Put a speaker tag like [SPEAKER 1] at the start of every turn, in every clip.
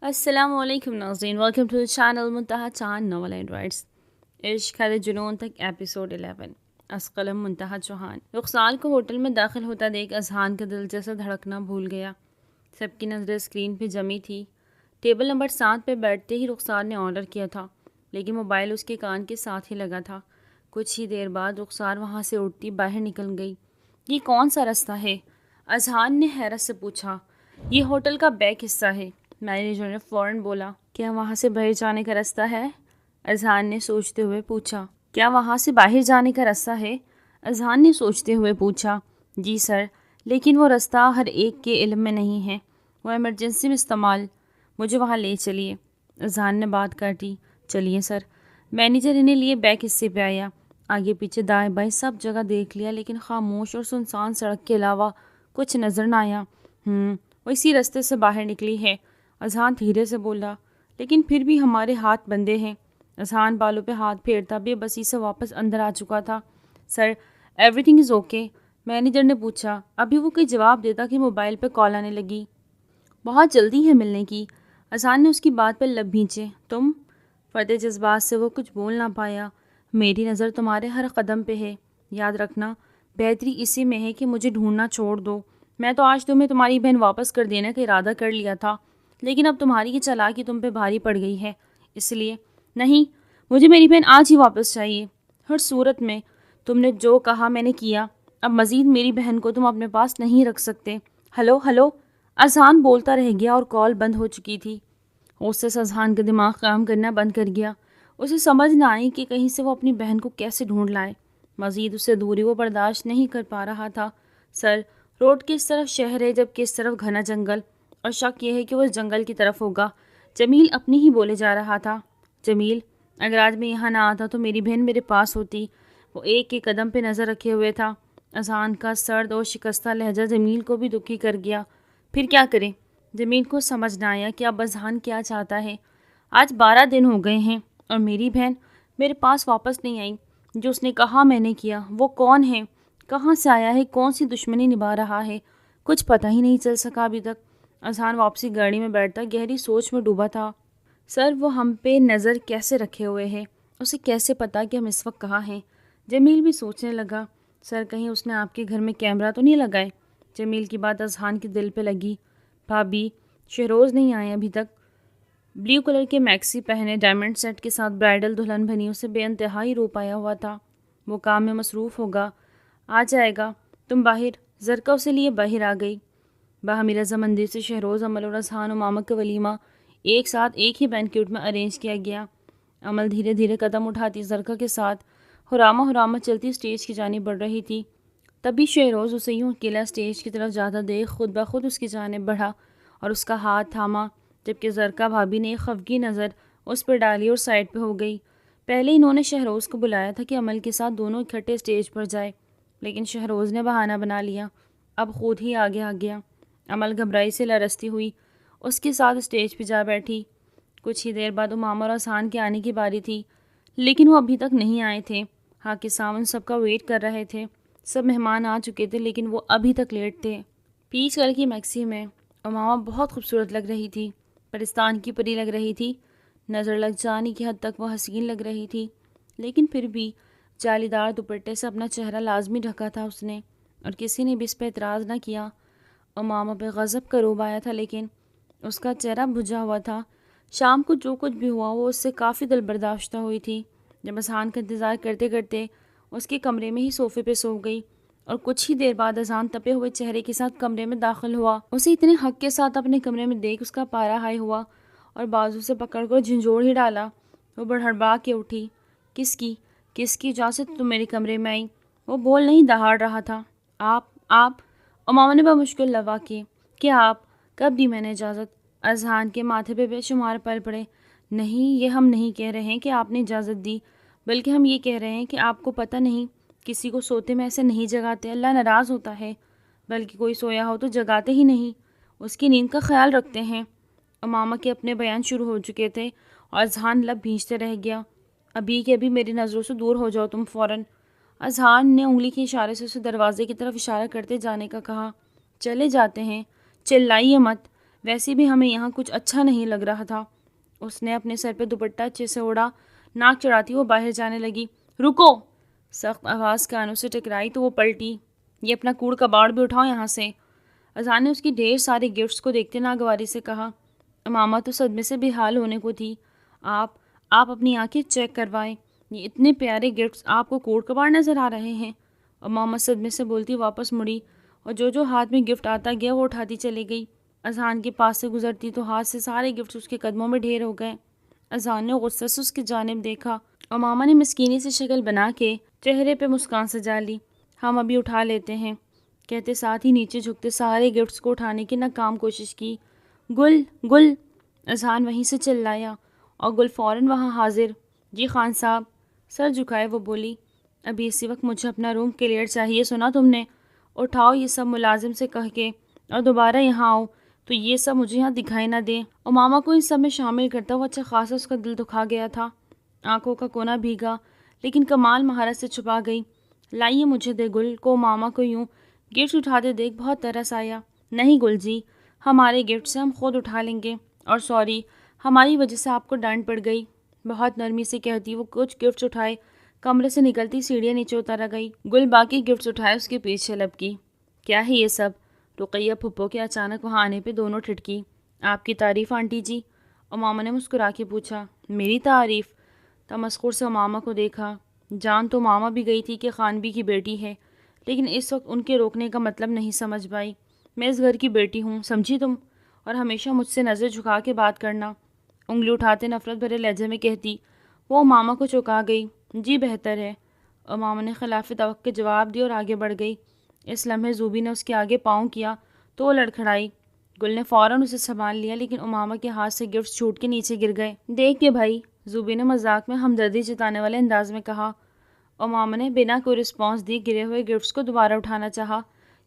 [SPEAKER 1] السلام علیکم ناظرین، ویلکم ٹو چینل منتہا چاند ناول اینڈ رائٹس۔ عشق ہے جنون تک ایپیسوڈ 11۔ از قلم منتہا چوہان۔ رخسار کو ہوٹل میں داخل ہوتا دیکھ اذہان کا دل جیسا دھڑکنا بھول گیا۔ سب کی نظریں اسکرین پہ جمی تھی۔ ٹیبل نمبر 7 پہ بیٹھتے ہی رخسار نے آرڈر کیا تھا، لیکن موبائل اس کے کان کے ساتھ ہی لگا تھا۔ کچھ ہی دیر بعد رخسار وہاں سے اٹھتی باہر نکل گئی۔ یہ کون سا رستہ ہے؟ اذہان نے حیرت سے پوچھا۔ یہ ہوٹل کا بیک حصہ ہے، مینیجر نے فوراً بولا۔ کیا وہاں سے باہر جانے کا رستہ ہے؟ اذہان نے سوچتے ہوئے پوچھا۔ کیا وہاں سے باہر جانے کا رستہ ہے؟ اذہان نے سوچتے ہوئے پوچھا۔ جی سر، لیکن وہ رستہ ہر ایک کے علم میں نہیں ہے، وہ ایمرجنسی میں استعمال۔ مجھے وہاں لے چلیے۔ اذہان نے بات کاٹی۔ چلیے سر۔ مینیجر انہیں لیے بیک حصے پہ آیا۔ آگے پیچھے دائیں بائیں سب جگہ دیکھ لیا، لیکن خاموش اور سنسان سڑک کے علاوہ کچھ نظر نہ آیا۔ وہ اسی رستے سے باہر نکلی ہے، اذہان دھیرے سے بولا، لیکن پھر بھی ہمارے ہاتھ بندھے ہیں۔ اذہان بالوں پہ ہاتھ پھیرتا بے بسی سے واپس اندر آ چکا تھا۔ Sir, everything is okay? Manager نے پوچھا۔ ابھی وہ کوئی جواب دیتا کہ موبائل پہ کال آنے لگی۔ بہت جلدی ہے ملنے کی۔ اذہان نے اس کی بات پہ لب بھینچے۔ تم؟ فرد جذبات سے وہ کچھ بول نہ پایا۔ میری نظر تمہارے ہر قدم پہ ہے، یاد رکھنا۔ بہتری اسی میں ہے کہ مجھے ڈھونڈنا چھوڑ دو۔ میں تو آج تمہیں تمہاری بہن واپس کر دینے کا ارادہ کر لیا تھا، لیکن اب تمہاری یہ چالاکی تم پہ بھاری پڑ گئی ہے، اس لیے نہیں، مجھے میری بہن آج ہی واپس چاہیے۔ ہر صورت میں تم نے جو کہا میں نے کیا۔ اب مزید میری بہن کو تم اپنے پاس نہیں رکھ سکتے۔ Hello hello. اذہان بولتا رہ گیا اور کال بند ہو چکی تھی۔ غصے سے اذہان کا دماغ کام کرنا بند کر گیا۔ اسے سمجھ نہ آئی کہ کہیں سے وہ اپنی بہن کو کیسے ڈھونڈ لائے۔ مزید اس سے دوری وہ برداشت نہیں کر پا رہا تھا۔ سر، روڈ کی اس طرف شہر ہے جبکہ اس طرف گھنا جنگل، اور شک یہ ہے کہ وہ اس جنگل کی طرف ہوگا۔ جمیل اپنی ہی بولے جا رہا تھا۔ جمیل، اگر آج میں یہاں نہ آتا تو میری بہن میرے پاس ہوتی۔ وہ ایک ایک قدم پہ نظر رکھے ہوئے تھا۔ اذہان کا سرد اور شکستہ لہجہ جمیل کو بھی دکھی کر گیا۔ پھر کیا کریں؟ جمیل کو سمجھ نہ آیا کہ اب اذہان کیا چاہتا ہے۔ آج 12 دن ہو گئے ہیں اور میری بہن میرے پاس واپس نہیں آئی۔ جو اس نے کہا میں نے کیا۔ وہ کون ہے؟ کہاں سے آیا ہے؟ کون سی دشمنی نبھا رہا ہے؟ کچھ پتہ ہی نہیں چل سکا ابھی تک۔ اذہان واپسی گاڑی میں بیٹھتا گہری سوچ میں ڈوبا تھا۔ سر، وہ ہم پہ نظر کیسے رکھے ہوئے ہے؟ اسے کیسے پتا کہ ہم اس وقت کہاں ہیں؟ جمیل بھی سوچنے لگا۔ سر، کہیں اس نے آپ کے گھر میں کیمرہ تو نہیں لگائے؟ جمیل کی بات اذہان کے دل پہ لگی۔ بھابی، شہروز نہیں آئے ابھی تک؟ بلیو کلر کے میکسی پہنے ڈائمنڈ سیٹ کے ساتھ برائڈل دلہن بنی اسے بے انتہائی رو پایا ہوا تھا۔ وہ کام میں مصروف ہوگا، آ جائے گا۔ تم باہر؟ زرکا اسے لیے باہر آ گئی۔ باہمی رضامندی سے شہروز، امل اور اذہان و ماما کا ولیمہ ایک ساتھ ایک ہی بینکیوٹ میں ارینج کیا گیا۔ امل دھیرے دھیرے قدم اٹھاتی زرکا کے ساتھ ہرامہ چلتی اسٹیج کی جانب بڑھ رہی تھی۔ تبھی شہروز اسے یوں اکیلا اسٹیج کی طرف جاتا دیکھ خود بخود اس کی جانب بڑھا اور اس کا ہاتھ تھاما، جبکہ زرکا بھابی نے ایک خفگی نظر اس پر ڈالی اور سائڈ پہ ہو گئی۔ پہلے انہوں نے شہروز کو بلایا تھا کہ امل کے ساتھ دونوں اکٹھے اسٹیج پر جائے، لیکن شہروز نے بہانہ بنا لیا، اب خود ہی آگے آ گیا۔ امل گھبرائی سے لرزتی ہوئی اس کے ساتھ اسٹیج پہ جا بیٹھی۔ کچھ ہی دیر بعد امامہ اور اذہان کے آنے کی باری تھی، لیکن وہ ابھی تک نہیں آئے تھے۔ ہاں کے سامن سب کا ویٹ کر رہے تھے۔ سب مہمان آ چکے تھے لیکن وہ ابھی تک لیٹ تھے۔ پیچ کلر کی میکسی میں امامہ بہت خوبصورت لگ رہی تھی، پرستان کی پری لگ رہی تھی۔ نظر لگ جانے کی حد تک وہ حسین لگ رہی تھی، لیکن پھر بھی جالی دار دوپٹے سے اپنا چہرہ لازمی ڈھکا تھا اس نے، اور کسی نے بھی اس پہ اعتراض نہ کیا۔ امامہ پہ غضب کا روب آیا تھا، لیکن اس کا چہرہ بجھا ہوا تھا۔ شام کو جو کچھ بھی ہوا وہ اس سے کافی دل برداشتہ ہوئی تھی۔ جب اذہان کا انتظار کرتے کرتے اس کے کمرے میں ہی صوفے پہ سو گئی، اور کچھ ہی دیر بعد اذہان تپے ہوئے چہرے کے ساتھ کمرے میں داخل ہوا۔ اسے اتنے حق کے ساتھ اپنے کمرے میں دیکھ اس کا پارا ہائی ہوا اور بازو سے پکڑ کر جھنجھوڑ ہی ڈالا۔ وہ بڑھڑبا کے اٹھی۔ کس کی اجازت تم میرے کمرے میں آئی؟ وہ بول نہیں دہاڑ رہا تھا۔ آپ امامہ نے بمشکل لوا کی۔ کیا آپ؟ کب دی میں نے اجازت؟ اذہان کے ماتھے پہ بے شمار پل پڑے۔ نہیں، یہ ہم نہیں کہہ رہے ہیں کہ آپ نے اجازت دی، بلکہ ہم یہ کہہ رہے ہیں کہ آپ کو پتہ نہیں، کسی کو سوتے میں ایسے نہیں جگاتے، اللہ ناراض ہوتا ہے۔ بلکہ کوئی سویا ہو تو جگاتے ہی نہیں، اس کی نیند کا خیال رکھتے ہیں۔ امامہ کے اپنے بیان شروع ہو چکے تھے اور اذہان لب بھینچتے رہ گیا۔ ابھی کہ ابھی میری نظروں سے دور ہو جاؤ تم فوراً۔ اذہان نے انگلی کے اشارے سے اسے دروازے کی طرف اشارہ کرتے جانے کا کہا۔ چلے جاتے ہیں، چلائیے مت۔ ویسے بھی ہمیں یہاں کچھ اچھا نہیں لگ رہا تھا۔ اس نے اپنے سر پہ دوپٹہ اچھے سے اوڑھا، ناک چڑھاتی وہ باہر جانے لگی۔ رکو! سخت آواز کانوں سے ٹکرائی تو وہ پلٹی۔ یہ اپنا کوڑ کباڑ بھی اٹھاؤ یہاں سے۔ اذان نے اس کی ڈھیر سارے گفٹس کو دیکھتے ناگواری سے کہا۔ امامہ تو صدمے سے بے حال ہونے کو تھی۔ آپ اپنی آنکھیں چیک کروائیں، یہ اتنے پیارے گفٹس آپ کو کوڑ کباڑ نظر آ رہے ہیں؟ امامہ صدمے سے بولتی واپس مڑی اور جو ہاتھ میں گفٹ آتا گیا وہ اٹھاتی چلی گئی۔ اذان کے پاس سے گزرتی تو ہاتھ سے سارے گفٹس اس کے قدموں میں ڈھیر ہو گئے۔ اذان نے غصے سے اس کی جانب دیکھا۔ امامہ نے مسکینی سے شکل بنا کے چہرے پہ مسکان سجا لی۔ ہم ابھی اٹھا لیتے ہیں، کہتے ساتھ ہی نیچے جھکتے سارے گفٹس کو اٹھانے کی ناکام کوشش کی۔ گل گل! اذان وہیں سے چلایا اور گل فوراً وہاں حاضر۔ جی خان صاحب! سر جھکائے وہ بولی۔ ابھی اسی وقت مجھے اپنا روم کلیئر چاہیے، سنا تم نے؟ اٹھاؤ یہ سب ملازم سے کہہ کے اور دوبارہ یہاں آؤ تو یہ سب مجھے یہاں دکھائی نہ دے۔ امامہ کو ان سب میں شامل کرتا ہوا اچھا خاصا اس کا دل دکھا گیا تھا۔ آنکھوں کا کونا بھیگا لیکن کمال مہارت سے چھپا گئی۔ لائیے مجھے دے گل کو امامہ کو یوں گفٹ اٹھاتے دیکھ بہت ترس آیا۔ نہیں گل جی، ہمارے گفٹ سے ہم خود اٹھا لیں گے، اور سوری ہماری وجہ سے آپ کو ڈانٹ پڑ گئی۔ بہت نرمی سے کہتی وہ کچھ گفٹس اٹھائے کمرے سے نکلتی سیڑھیاں نیچے اتر گئی۔ گل باقی گفٹس اٹھائے اس کے پیچھے لپکی۔ کیا ہے یہ سب؟ رقیہ پھپھو کے اچانک وہاں آنے پہ دونوں ٹھٹکی۔ آپ کی تعریف آنٹی جی، امامہ نے مسکرا کے پوچھا۔ میری تعریف؟ تمسخر سے امامہ کو دیکھا۔ جان تو امامہ بھی گئی تھی کہ خانبی کی بیٹی ہے، لیکن اس وقت ان کے روکنے کا مطلب نہیں سمجھ پائی۔ میں اس گھر کی بیٹی ہوں، سمجھی تم؟ اور ہمیشہ مجھ سے نظر جھکا کے بات کرنا۔ انگلی اٹھاتے نفرت بھرے لہجے میں کہتی۔ وہ امامہ کو چکا گئی۔ جی بہتر ہے، امامہ نے خلاف توقع جواب دیا اور آگے بڑھ گئی۔ اس لمحے زوبی نے اس کے آگے پاؤں کیا تو وہ لڑکھڑائی۔ گل نے فوراً اسے سنبھال لیا لیکن امامہ کے ہاتھ سے گفٹ چھوٹ کے نیچے گر گئے۔ دیکھ کے بھائی، زوبی نے مذاق میں ہمدردی جتانے والے انداز میں کہا۔ امامہ نے بنا کوئی رسپانس دیے گرے ہوئے گفٹس کو دوبارہ اٹھانا چاہا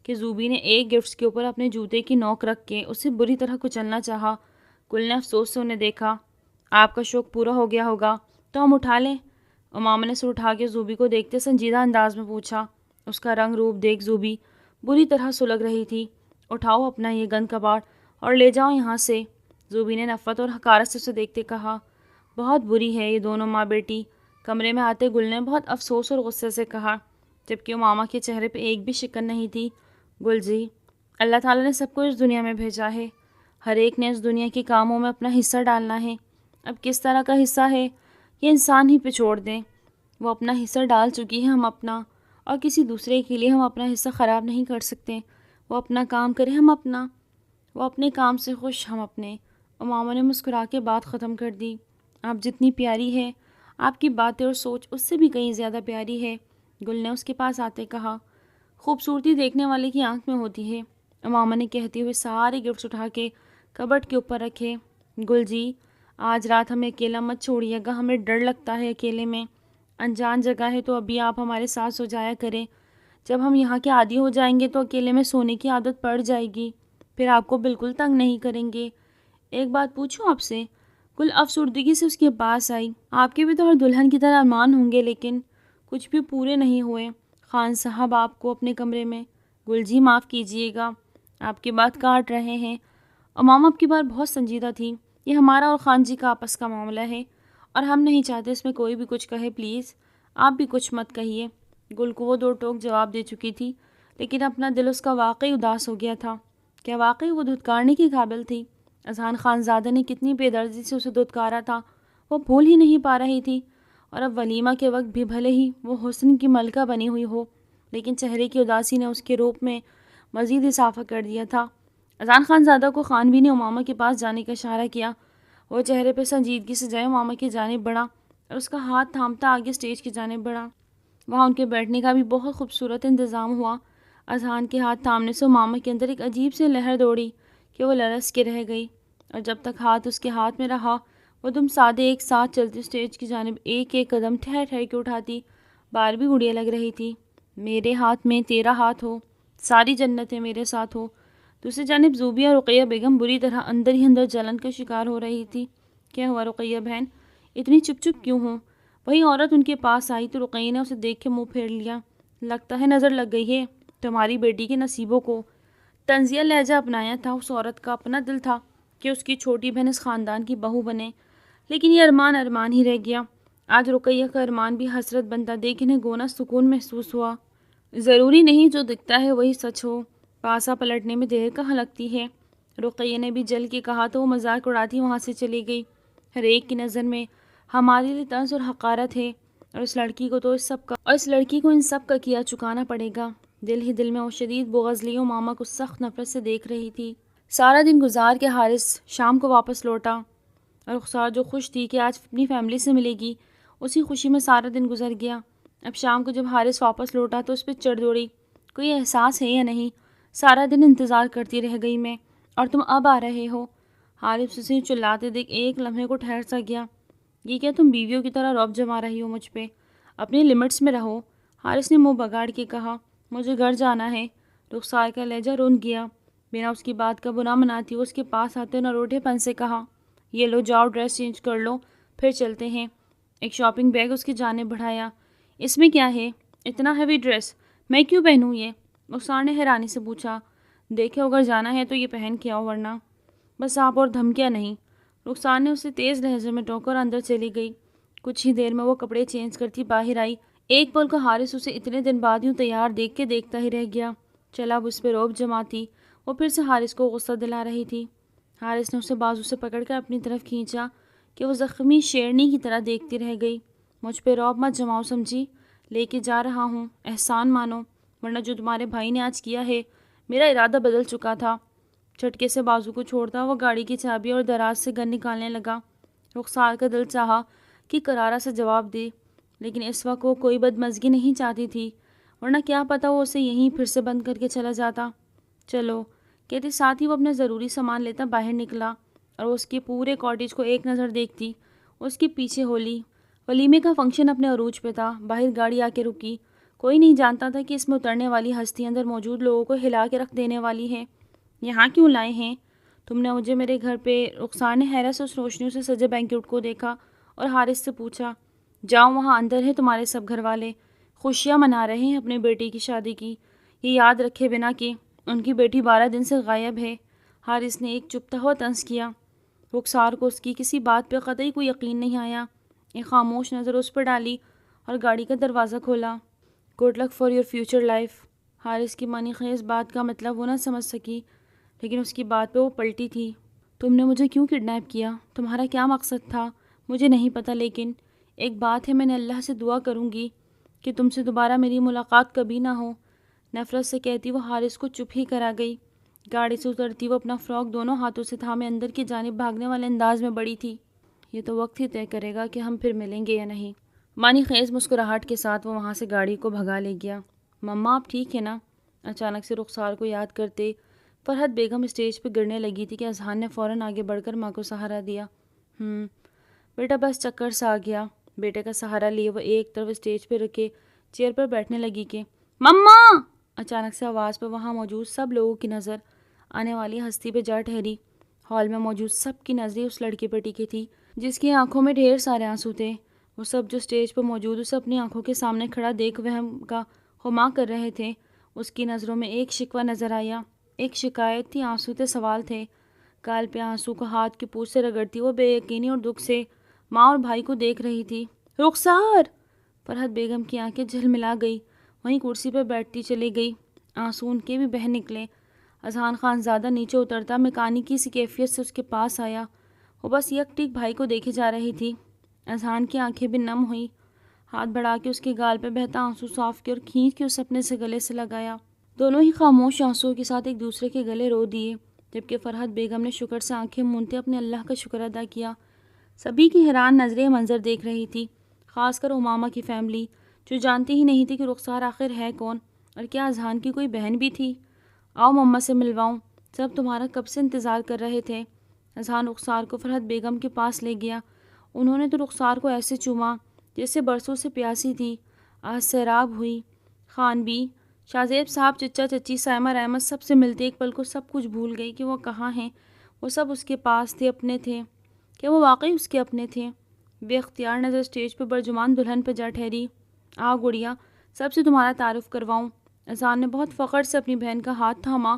[SPEAKER 1] کہ زوبی نے ایک گفٹس کے اوپر اپنے جوتے کی نوک رکھ کے اسے بری طرح کچلنا چاہا۔ گل نے افسوس سے انہیں دیکھا۔ آپ کا شوق پورا ہو گیا ہوگا تو ہم اٹھا لیں؟ امامہ نے سر اٹھا کے زوبی کو دیکھتے سنجیدہ انداز میں پوچھا۔ اس کا رنگ روپ دیکھ زوبی بری طرح سلگ رہی تھی۔ اٹھاؤ اپنا یہ گند کباڑ اور لے جاؤ یہاں سے، زوبی نے نفرت اور حقارت سے اسے دیکھتے کہا۔ بہت بری ہے یہ دونوں ماں بیٹی، کمرے میں آتے گل نے بہت افسوس اور غصے سے کہا، جبکہ امامہ کے چہرے پہ ایک بھی شکن نہیں تھی۔ گل جی، اللہ تعالیٰ نے سب کو اس دنیا میں بھیجا ہے، ہر ایک نے اس دنیا کے کاموں میں اپنا حصہ ڈالنا ہے۔ اب کس طرح کا حصہ ہے یہ انسان ہی پہ چھوڑ دیں۔ وہ اپنا حصہ ڈال چکی ہے، ہم اپنا، اور کسی دوسرے کے لیے ہم اپنا حصہ خراب نہیں کر سکتے۔ وہ اپنا کام کرے، ہم اپنا، وہ اپنے کام سے خوش، ہم اپنے۔ امامہ نے مسکرا کے بات ختم کر دی۔ آپ جتنی پیاری ہے، آپ کی باتیں اور سوچ اس سے بھی کہیں زیادہ پیاری ہے، گل نے اس کے پاس آتے کہا۔ خوبصورتی دیکھنے والے کی آنکھ میں ہوتی ہے، امامہ نے کہتے ہوئے سارے گفٹس اٹھا کے کبڈ کے اوپر رکھے۔ گل جی، آج رات ہمیں اکیلا مت چھوڑیے گا، ہمیں ڈر لگتا ہے اکیلے میں، انجان جگہ ہے تو ابھی آپ ہمارے ساتھ سو جایا کریں، جب ہم یہاں کے عادی ہو جائیں گے تو اکیلے میں سونے کی عادت پڑ جائے گی، پھر آپ کو بالکل تنگ نہیں کریں گے۔ ایک بات پوچھوں آپ سے؟ گل افسردگی سے اس کے پاس آئی۔ آپ کے بھی تو ہر دلہن کی طرح ارمان ہوں گے لیکن کچھ بھی پورے نہیں ہوئے۔ خان صاحب آپ کو اپنے کمرے میں۔ گل جی معاف کیجیے گا، آپ کی بات کاٹ رہے ہیں۔ امامہ اب کی بات بہت سنجیدہ تھی۔ یہ ہمارا اور خان جی کا آپس کا معاملہ ہے اور ہم نہیں چاہتے اس میں کوئی بھی کچھ کہے، پلیز آپ بھی کچھ مت کہیے۔ گل کو وہ دو ٹوک جواب دے چکی تھی لیکن اپنا دل اس کا واقعی اداس ہو گیا تھا۔ کیا واقعی وہ دھتکارنے کی قابل تھی؟ اذان خانزادہ نے کتنی بے دردی سے اسے دھتکارا تھا، وہ بھول ہی نہیں پا رہی تھی، اور اب ولیمہ کے وقت بھی بھلے ہی وہ حسن کی ملکہ بنی ہوئی ہو لیکن چہرے کی اداسی نے اس کے روپ میں مزید اضافہ کر دیا تھا۔ اذان خانزادہ کو خانبی نے امامہ کے پاس جانے کا اشارہ کیا۔ وہ چہرے پہ سنجیدگی سے جائے امامہ کی جانب بڑھا اور اس کا ہاتھ تھامتا آگے اسٹیج کی جانب بڑھا۔ وہاں ان کے بیٹھنے کا بھی بہت خوبصورت انتظام ہوا۔ اذان کے ہاتھ تھامنے سے امامہ کے اندر ایک عجیب سی لہر دوڑی کہ وہ لرز کے رہ گئی، اور جب تک ہاتھ اس کے ہاتھ میں رہا وہ تم سادے ایک ساتھ چلتی اسٹیج کی جانب ایک ایک قدم ٹھہر ٹھہر کے اٹھاتی، بار بھی گڑیا لگ رہی تھی۔ میرے ہاتھ میں تیرا ہاتھ ہو، ساری جنتیں میرے ساتھ ہو۔ دوسری جانب زوبیہ اور رقیہ بیگم بری طرح اندر ہی اندر جلن کا شکار ہو رہی تھی۔ کیا ہوا رقیہ بہن، اتنی چپ چپ کیوں ہوں؟ وہی عورت ان کے پاس آئی تو رقیہ نے اسے دیکھ کے منہ پھیر لیا۔ لگتا ہے نظر لگ گئی ہے تمہاری بیٹی کے نصیبوں کو۔ طنزیہ لہجہ اپنایا تھا۔ اس عورت کا اپنا دل تھا کہ اس کی چھوٹی بہن اس خاندان کی بہو بنے، لیکن یہ ارمان ارمان ہی رہ گیا۔ آج رقیہ کا ارمان بھی حسرت بنتا دیکھ انہیں گونا سکون محسوس ہوا۔ ضروری نہیں جو دکھتا ہے وہی سچ ہو، پاسا پلٹنے میں دیر کہاں لگتی ہے۔ رقیہ نے بھی جل کے کہا تو وہ مذاق اڑاتی وہاں سے چلی گئی۔ ہر ایک کی نظر میں ہمارے لیے طنز اور حقارت ہے، اور اس لڑکی کو ان سب کا کیا چکانا پڑے گا۔ دل ہی دل میں وہ شدید بغض لیے ماما کو سخت نفرت سے دیکھ رہی تھی۔ سارا دن گزار کے حارث شام کو واپس لوٹا، اور رخسار جو خوش تھی کہ آج اپنی فیملی سے ملے گی، اسی خوشی میں سارا دن گزر گیا۔ اب شام کو جب حارث واپس لوٹا تو اس پہ چڑھ دوڑی، کوئی احساس ہے یا نہیں؟ سارا دن انتظار کرتی رہ گئی میں، اور تم اب آ رہے ہو؟ حارث اسے چلاتے دیکھ ایک لمحے کو ٹھہر سا گیا۔ یہ کیا تم بیویوں کی طرح رعب جما رہی ہو مجھ پہ؟ اپنی لمٹس میں رہو۔ حارث نے منہ بگاڑ کے کہا، مجھے گھر جانا ہے۔ رخسار کا لہجہ رون گیا۔ بنا اس کی بات کا برا مناتی وہ اس کے پاس آتے نہ روٹے پن سے کہا، یہ لو جاؤ ڈریس چینج کر لو، پھر چلتے ہیں۔ ایک شاپنگ بیگ اس کی جانب بڑھایا۔ اس میں کیا ہے؟ اتنا ہیوی ڈریس میں کیوں پہنوں یہ؟ رخسار نے حیرانی سے پوچھا۔ دیکھو اگر جانا ہے تو یہ پہن کے آؤ، ورنہ بس آپ اور دھمکیاں نہیں۔ رخسار نے اسے تیز لہجے میں ٹوکا اور اندر چلی گئی۔ کچھ ہی دیر میں وہ کپڑے چینج کرتی باہر آئی۔ ایک پل کو حارث اسے اتنے دن بعد یوں تیار دیکھ کے دیکھتا ہی رہ گیا۔ چلا اب اس پہ رعب جماتی، وہ پھر سے حارث کو غصہ دلا رہی تھی۔ حارث نے اسے بازو سے پکڑ کر اپنی طرف کھینچا کہ وہ زخمی شیرنی کی طرح دیکھتی رہ گئی۔ مجھ پہ رعب مت جماؤ سمجھی، لے کے جا رہا ہوں، احسان مانو، ورنہ جو تمہارے بھائی نے آج کیا ہے، میرا ارادہ بدل چکا تھا۔ جھٹکے سے بازو کو چھوڑتا وہ گاڑی کی چابی اور دراز سے گن نکالنے لگا۔ رخسار کا دل چاہا کہ کرارا سے جواب دے، لیکن اس وقت وہ کوئی بدمزگی نہیں چاہتی تھی، ورنہ کیا پتہ وہ اسے یہیں پھر سے بند کر کے چلا جاتا۔ چلو کہتے ساتھ ہی وہ اپنا ضروری سامان لیتا باہر نکلا، اور وہ اس کے پورے کاٹیج کو ایک نظر دیکھتی اس کے پیچھے ہولی۔ ولیمے کا فنکشن اپنے عروج پہ تھا۔ باہر گاڑی آ کے رکی۔ کوئی نہیں جانتا تھا کہ اس میں اترنے والی ہستی اندر موجود لوگوں کو ہلا کے رکھ دینے والی ہے۔ یہاں کیوں لائے ہیں تم نے مجھے میرے گھر پہ؟ رخسار نے حیرت سے اس روشنیوں سے سجے بینکٹ کو دیکھا اور حارث سے پوچھا، جاؤ وہاں اندر ہے تمہارے سب گھر والے، خوشیاں منا رہے ہیں اپنے بیٹے کی شادی کی، یہ یاد رکھے بنا کہ ان کی بیٹی 12 دن سے غائب ہے۔ حارث نے ایک چپتا ہوا طنز کیا۔ رخسار کو اس کی کسی بات پہ قطعی کوئی یقین نہیں آیا۔ ایک خاموش نظر اس پر ڈالی اور گاڑی کا دروازہ کھولا۔ Good luck for your future life. Haris کی معنی خیز بات کا مطلب وہ نہ سمجھ سکی، لیکن اس کی بات پہ وہ پلٹی تھی۔ تم نے مجھے کیوں کڈنیپ کیا؟ تمہارا کیا مقصد تھا؟ مجھے نہیں پتہ، لیکن ایک بات ہے، میں نے اللہ سے دعا کروں گی کہ تم سے دوبارہ میری ملاقات کبھی نہ ہو۔ نفرت سے کہتی وہ حارث کو چپ ہی کرا گئی۔ گاڑی سے اترتی وہ اپنا فراک دونوں ہاتھوں سے تھامے اندر کی جانب بھاگنے والے انداز میں بڑی تھی۔ یہ تو وقت ہی طے کرے گا کہ ہم پھر ملیں گے یا نہیں۔ معنی خیز مسکراہٹ کے ساتھ وہ وہاں سے گاڑی کو بھگا لے گیا۔ مما آپ ٹھیک ہے نا؟ اچانک سے رخسار کو یاد کرتے فرحت بیگم اسٹیج پہ گرنے لگی تھی کہ اذہان نے فوراً آگے بڑھ کر ماں کو سہارا دیا۔ بیٹا بس چکر سا آ گیا۔ بیٹے کا سہارا لیے وہ ایک طرف اسٹیج پہ رکھے چیئر پر بیٹھنے لگی کہ مما! اچانک سے آواز پہ وہاں موجود سب لوگوں کی نظر آنے والی ہستی پہ جا ٹھہری۔ ہال میں موجود سب کی نظریں اس لڑکے پہ ٹکی تھی جس کی آنکھوں میں ڈھیر سارے آنسو تھے۔ وہ سب جو اسٹیج پہ موجود اسے اپنی آنکھوں کے سامنے کھڑا دیکھ وہم کا ہما کر رہے تھے۔ اس کی نظروں میں ایک شکوہ نظر آیا، ایک شکایت تھی، آنسو تھے، سوال تھے۔ گال پہ آنسو کو ہاتھ کی پوچھ سے رگڑتی وہ بے یقینی اور دکھ سے ماں اور بھائی کو دیکھ رہی تھی۔ رخسار! فرحت بیگم کی آنکھیں جھلملا گئی، وہیں کرسی پہ بیٹھتی چلی گئی۔ آنسو ان کے بھی بہہ نکلے۔ اذہان خان زیادہ نیچے اترتا میکانکی سی کیفیت سے اس کے پاس آیا۔ وہ بس یک ٹک بھائی کو دیکھے جا رہی تھی۔ اذہان کی آنکھیں بھی نم ہوئی، ہاتھ بڑھا کے اس کے گال پہ بہتا آنسو صاف کیا اور کھینچ کے اس اپنے سے گلے سے لگایا۔ دونوں ہی خاموش آنسوؤں کے ساتھ ایک دوسرے کے گلے رو دیے، جبکہ فرحت بیگم نے شکر سے آنکھیں مونتے اپنے اللہ کا شکر ادا کیا۔ سبھی کی حیران نظریں منظر دیکھ رہی تھی، خاص کر امامہ کی فیملی، جو جانتی ہی نہیں تھی کہ رخسار آخر ہے کون، اور کیا اذہان کی کوئی بہن بھی تھی۔ آؤ مما سے ملواؤں، سب تمہارا کب سے انتظار کر رہے تھے۔ اذہان رخسار کو فرحت بیگم کے پاس لے گیا۔ انہوں نے تو رخسار کو ایسے چوما جیسے برسوں سے پیاسی تھی۔ آج سیراب ہوئی۔ خان بھی، شاہ زیب صاحب، چچا چچی، سائمہ رحمت سب سے ملتے ایک پل کو سب کچھ بھول گئی کہ وہ کہاں ہیں۔ وہ سب اس کے پاس تھے، اپنے تھے۔ کیا وہ واقعی اس کے اپنے تھے؟ بے اختیار نظر اسٹیج پہ برجمان دلہن پہ جا ٹھہری۔ آ گڑیا، سب سے تمہارا تعارف کرواؤں۔ اذہان نے بہت فخر سے اپنی بہن کا ہاتھ تھاما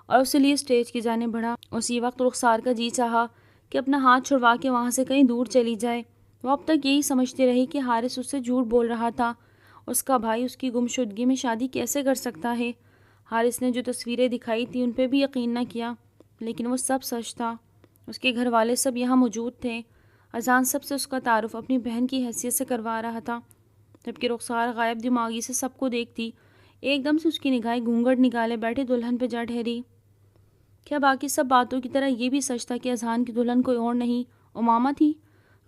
[SPEAKER 1] اور اسی لیے اسٹیج کی جانب بڑھا۔ اسی وقت رخسار کا جی چاہا کہ اپنا ہاتھ چھڑوا کے وہاں سے کہیں دور چلی جائے۔ وہ اب تک یہی سمجھتی رہی کہ حارث اس سے جھوٹ بول رہا تھا، اس کا بھائی اس کی گمشدگی میں شادی کیسے کر سکتا ہے۔ حارث نے جو تصویریں دکھائی تھی ان پہ بھی یقین نہ کیا، لیکن وہ سب سچ تھا۔ اس کے گھر والے سب یہاں موجود تھے۔ اذہان سب سے اس کا تعارف اپنی بہن کی حیثیت سے کروا رہا تھا، جبکہ رخسار غائب دماغی سے سب کو دیکھتی ایک دم سے اس کی نگاہیں گھونگھٹ نکالے بیٹھے دلہن پہ جا ٹھہری۔ کیا باقی سب باتوں کی طرح یہ بھی سچ تھا کہ اذہان کی دلہن کوئی اور نہیں امامہ تھی؟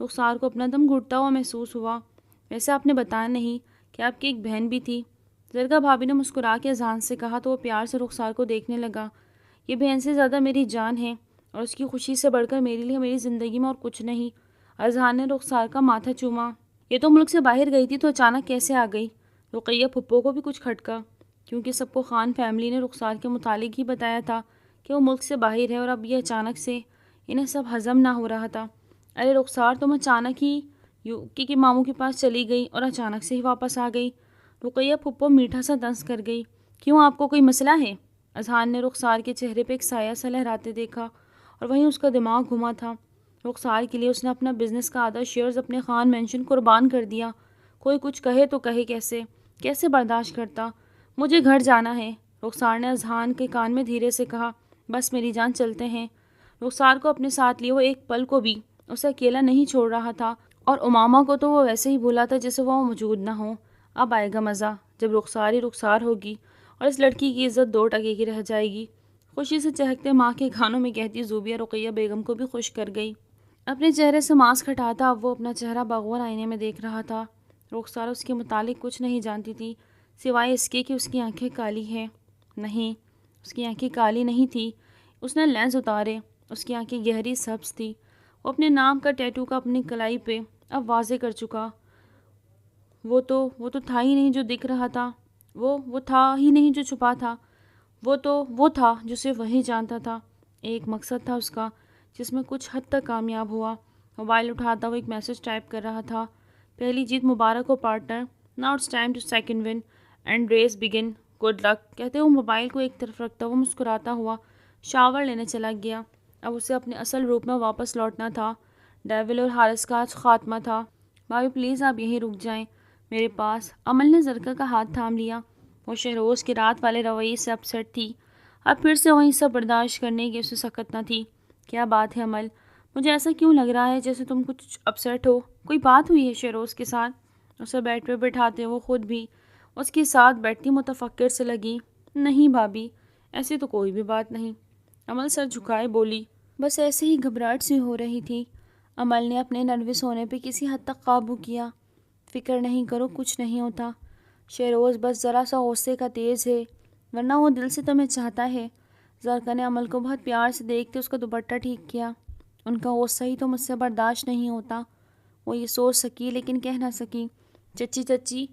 [SPEAKER 1] رخسار کو اپنا دم گھٹتا ہوا محسوس ہوا۔ ویسے آپ نے بتایا نہیں کہ آپ کی ایک بہن بھی تھی؟ زرگا بھابھی نے مسکرا کے اذہان سے کہا تو وہ پیار سے رخسار کو دیکھنے لگا۔ یہ بہن سے زیادہ میری جان ہے اور اس کی خوشی سے بڑھ کر میرے لیے میری زندگی میں اور کچھ نہیں۔ اذہان نے رخسار کا ماتھا چوما۔ یہ تو ملک سے باہر گئی تھی تو اچانک کیسے آ گئی؟ رقیہ پھپھو کو بھی کچھ کھٹکا، کیونکہ سب کو خان فیملی نے رخسار کے متعلق ہی بتایا تھا کہ وہ ملک سے باہر ہے، اور اب یہ اچانک سے انہیں سب ہضم نہ ہو رہا تھا۔ ارے رخسار، تم اچانک ہی یوکی کے ماموں کے پاس چلی گئی اور اچانک سے ہی واپس آ گئی۔ رقیہ پھپھو میٹھا سا دنس کر گئی۔ کیوں، آپ کو کوئی مسئلہ ہے؟ اذہان نے رخسار کے چہرے پہ ایک سایہ سا لہراتے دیکھا اور وہیں اس کا دماغ گھما تھا۔ رخسار کے لیے اس نے اپنا بزنس کا آدھا شیئرز اپنے خان مینشن قربان کر دیا۔ کوئی کچھ کہے تو کہے کیسے برداشت کرتا؟ مجھے گھر جانا ہے، رخسار نے اذہان کے کان میں دھیرے سے کہا۔ بس میری جان، چلتے ہیں۔ رخسار کو اپنے ساتھ لیے وہ ایک پل کو بھی اسے اکیلا نہیں چھوڑ رہا تھا، اور امامہ کو تو وہ ویسے ہی بھولا تھا جیسے وہ موجود نہ ہو۔ اب آئے گا مزہ، جب رخسار ہی رخسار ہوگی اور اس لڑکی کی عزت 2 ٹکے کی رہ جائے گی۔ خوشی سے چہکتے ماں کے گانوں میں کہتی زوبیہ رقیہ بیگم کو بھی خوش کر گئی۔ اپنے چہرے سے ماسک ہٹاتا اب وہ اپنا چہرہ باغور آئینے میں دیکھ رہا تھا۔ رخسار اس کے متعلق کچھ نہیں جانتی تھی سوائے اس کے کہ اس کی آنکھیں کالی ہیں۔ نہیں، اس کی آنکھیں کالی نہیں تھی۔ اس نے لینز اتارے، اس کی آنکھیں گہری سبز تھی۔ وہ اپنے نام کا ٹیٹو کا اپنی کلائی پہ اب واضح کر چکا۔ وہ تو تھا ہی نہیں جو دکھ رہا تھا، وہ تھا ہی نہیں جو چھپا تھا، وہ تھا جو صرف وہی جانتا تھا۔ ایک مقصد تھا اس کا جس میں کچھ حد تک کامیاب ہوا۔ موبائل اٹھاتا وہ ایک میسج ٹائپ کر رہا تھا۔ پہلی جیت مبارک ہو partner, now it's time to second one and race begin, good luck, کہتے ہوئے موبائل کو ایک طرف رکھتا وہ مسکراتا ہوا شاور لینے چلا گیا۔ اب اسے اپنے اصل روپ میں واپس لوٹنا تھا۔ ڈیول اور حارث کا آج خاتمہ تھا۔ بھابھی پلیز آپ یہیں رک جائیں میرے پاس۔ عمل نے زرکا کا ہاتھ تھام لیا۔ وہ شہروز کے رات والے رویے سے اپسیٹ تھی۔ اب پھر سے وہیں سب برداشت کرنے کی اسے سخت نہ تھی۔ کیا بات ہے عمل؟ مجھے ایسا کیوں لگ رہا ہے جیسے تم کچھ اپسیٹ ہو؟ کوئی بات ہوئی ہے شہروز کے ساتھ؟ اسے بیڈ پہ بٹھاتے وہ خود بھی اس کے ساتھ بیٹھتی متفکر سے لگی۔ نہیں بھابھی، ایسی تو کوئی بھی بات نہیں۔ عمل سر جھکائے بولی۔ بس ایسے ہی گھبراہٹ سی ہو رہی تھی۔ عمل نے اپنے نروس ہونے پہ کسی حد تک قابو کیا۔ فکر نہیں کرو، کچھ نہیں ہوتا۔ شہروز بس ذرا سا غصے کا تیز ہے، ورنہ وہ دل سے تمہیں چاہتا ہے۔ زرکا نے عمل کو بہت پیار سے دیکھتے اس کا دوپٹہ ٹھیک کیا۔ ان کا غصہ ہی تو مجھ سے برداشت نہیں ہوتا۔ وہ یہ سوچ سکی لیکن کہہ نہ سکی۔ چچی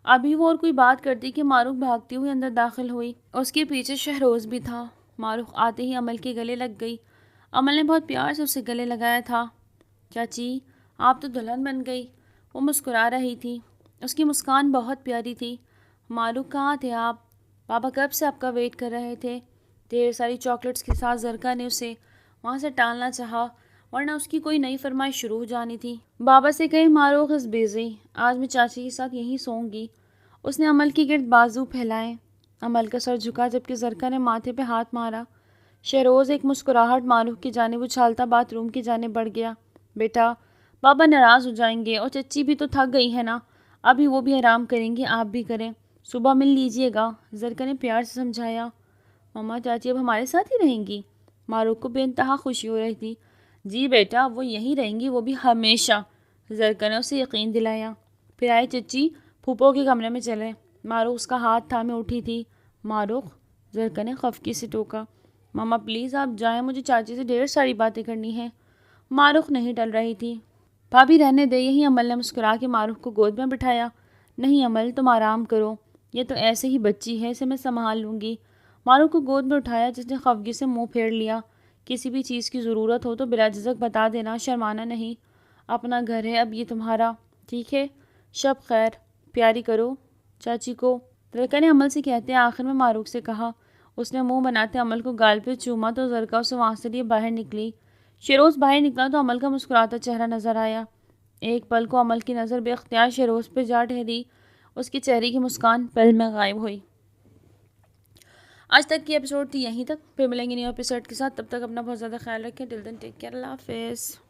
[SPEAKER 1] ابھی وہ اور کوئی بات کرتی کہ معروف بھاگتی ہوئی اندر داخل ہوئی۔ اس کے پیچھے شہروز بھی تھا۔ معروف آتے ہی عمل کے گلے لگ گئی۔ عمل نے بہت پیار سے اسے گلے لگایا تھا۔ چاچی، آپ تو دلہن بن گئی۔ وہ مسکرا رہی تھی، اس کی مسکان بہت پیاری تھی۔ معروف کہاں تھے آپ؟ بابا کب سے آپ کا ویٹ کر رہے تھے۔ ڈھیر ساری چاکلیٹس کے ساتھ زرکا نے اسے وہاں سے ٹالنا چاہا، ورنہ اس کی کوئی نئی فرمائش شروع ہو جانی تھی۔ بابا سے کہیں معروف از بیزی، آج میں چاچی کے ساتھ یہیں سوؤں گی۔ اس نے عمل کے گرد بازو پھیلائے۔ عمل کا سر جھکا جبکہ زرکا نے ماتھے پہ ہاتھ مارا۔ شہروز ایک مسکراہٹ معروف کی جانب اچھالتا باتھ روم کی جانب بڑھ گیا۔ بیٹا، بابا ناراض ہو جائیں گے، اور چچی بھی تو تھک گئی ہے نا، ابھی وہ بھی آرام کریں گی، آپ بھی کریں، صبح مل لیجئے گا، زرکا نے پیار سے سمجھایا۔ ماما چاچی اب ہمارے ساتھ ہی رہیں گی؟ معروف کو بے انتہا خوشی ہو رہی تھی۔ جی بیٹا، وہ یہیں رہیں گی، وہ بھی ہمیشہ، زرکا نے اسے یقین دلایا۔ پھر آئے چچی، پھوپھو کے کمرے میں چلیں۔ معروف اس کا ہاتھ تھامے اٹھی تھی۔ معروف، زرکا نے خفگی سے ٹوکا۔ ماما پلیز آپ جائیں، مجھے چاچی سے ڈھیر ساری باتیں کرنی ہیں۔ معروف نہیں ٹل رہی تھی۔ بھابھی رہنے دے، یہی عمل نے مسکرا کے معروف کو گود میں بٹھایا۔ نہیں عمل، تم آرام کرو، یہ تو ایسے ہی بچی ہے، اسے میں سنبھال لوں گی۔ معروف کو گود میں اٹھایا جس نے خفگی سے منہ پھیر لیا۔ کسی بھی چیز کی ضرورت ہو تو بلا جھجک بتا دینا، شرمانا نہیں، اپنا گھر ہے اب یہ تمہارا، ٹھیک ہے؟ شب خیر، پیاری کرو چاچی کو، زرکا نے عمل سے کہتے آخر میں معروف سے کہا۔ اس نے منہ بناتے عمل کو گال پہ چوما تو زرکا اسے وہاں سے لیے باہر نکلی۔ شیروز باہر نکلا تو عمل کا مسکراتا چہرہ نظر آیا۔ ایک پل کو عمل کی نظر بے اختیار شیروز پہ جا ٹھہری، اس کے چہرے کی مسکان پل میں غائب ہوئی۔ آج تک کی ایپیسوڈ تھی یہیں تک، پھر ملیں گے نیو ایپیسوڈ کے ساتھ، تب تک اپنا بہت زیادہ خیال رکھیں۔ ٹل دین ٹیک کیئر، اللہ حافظ۔